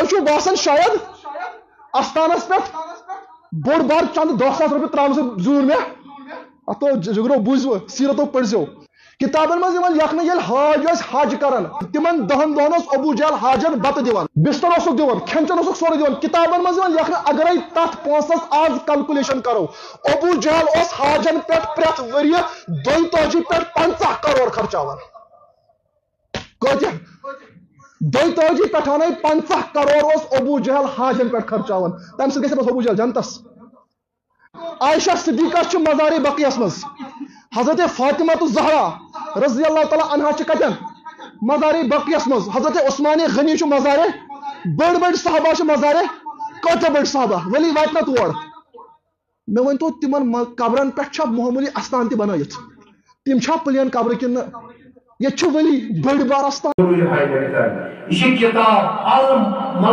تو باسان شاید استانس پہ بوڑ بار چند 10,000 روپیہ ترام سے زور میں اتو جگرو بوزو سیرتو پڑھزو کتابن مز لکھنے یل حاج حج کران تمن 10 دہن ابو جہل حاجن بت دان بستر اسک دان کھین چین اسک سورے دان کتابن مز لکھنے اگر تر پونسس آج کلکولیشن کرو ابو جہل اس حاجن پہ پریت وریہ 32 پہ 50 کروڑ خرچاوان کتیا 32 پہ 50 کروڑ اس ابو جہل حاجن پہ خرچاوان تم سب گھس ابو جہل جنتس عائشہ صدیقہ مزار بقیس مز حضرت فاطمہ الزہرا رضی اللہ تعالیٰ عنہ کتن مزار بقیس مز حضرت عثمان غنی مزار بڑ بڑ صحابہ مزار کت بڑ صحابہ ولی وات نا تور مے ون تو تمن قبرن پہ معمولی استان تہ بنائت تم پلین قبر کن یہ ولی بڑ بار استان یہ کتاب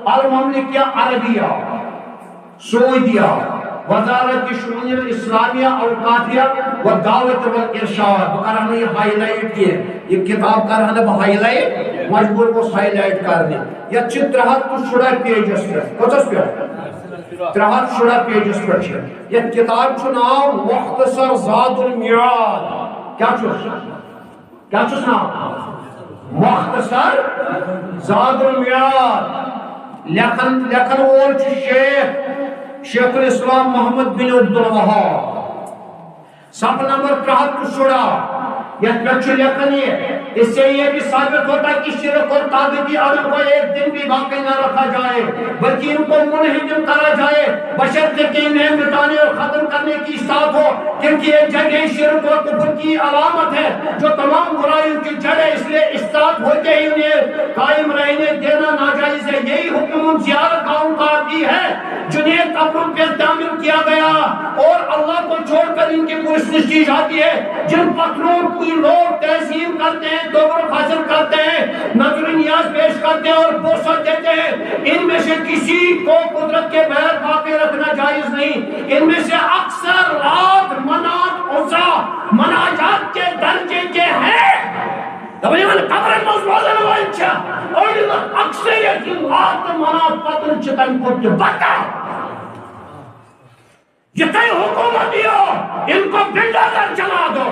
المملکہ عربیہ سعودیہ وزارت شؤون الاسلامیہ اوقافیہ و دعوت و ارشاد بکرہاں یہ ہائی لائٹ کیے یہ کتاب کرہاں بہ ہائی لائٹ مجبور کو ہائی لائٹ کرنے یہ 316 پیجز پہ کتس پہ 316 پیجز پہ یہ کتاب چھو نام مختصر زاد المیعاد کیا چھو نام مختصر زاد المیعاد لکھن وول شیخ الاسلام محمد بن عبد الوہاب صفحہ نمبر 316 یہ لکھن اس سے یہ بھی ثابت ہوتا ہے کہ شرک اور طاغوتی عمل کو ایک دن بھی باقی نہ رکھا جائے بلکہ ان کو منہدم کرا جائے بشرطے کہ انہیں مٹانے اور ختم کرنے کی اطاعت ہو کیونکہ یہ جگہ شرک اور کفر کی علامت ہے جو تمام برائیوں کی جڑ ہے اس لیے اطاعت ہوتے ہی انہیں قائم رہنے دینا ناجائز ہے یہی حکم ان زیارت گاہوں کا بھی ہے جنہیں قبروں پہ دامن کیا گیا اور اللہ کو چھوڑ کر ان کی پرستش کی جاتی ہے جن پتھروں کی لوگ تہذیب کرتے ہیں دوبر حاصل کرتے ہیں نظر نیاز پیش کرتے ہیں اور بوسہ دیتے ہیں ان میں سے کسی کو قدرت کے بغیر باقی رکھنا جائز نہیں ان میں سے اکثر رات منات عزا مناجات کے درجے کے ہیں قبر موضوعن والچہ اور اکثر یقین رات منات پتن چتن کو بتا یہ کئی حکومت دیو ان کو بلڈر چلا دو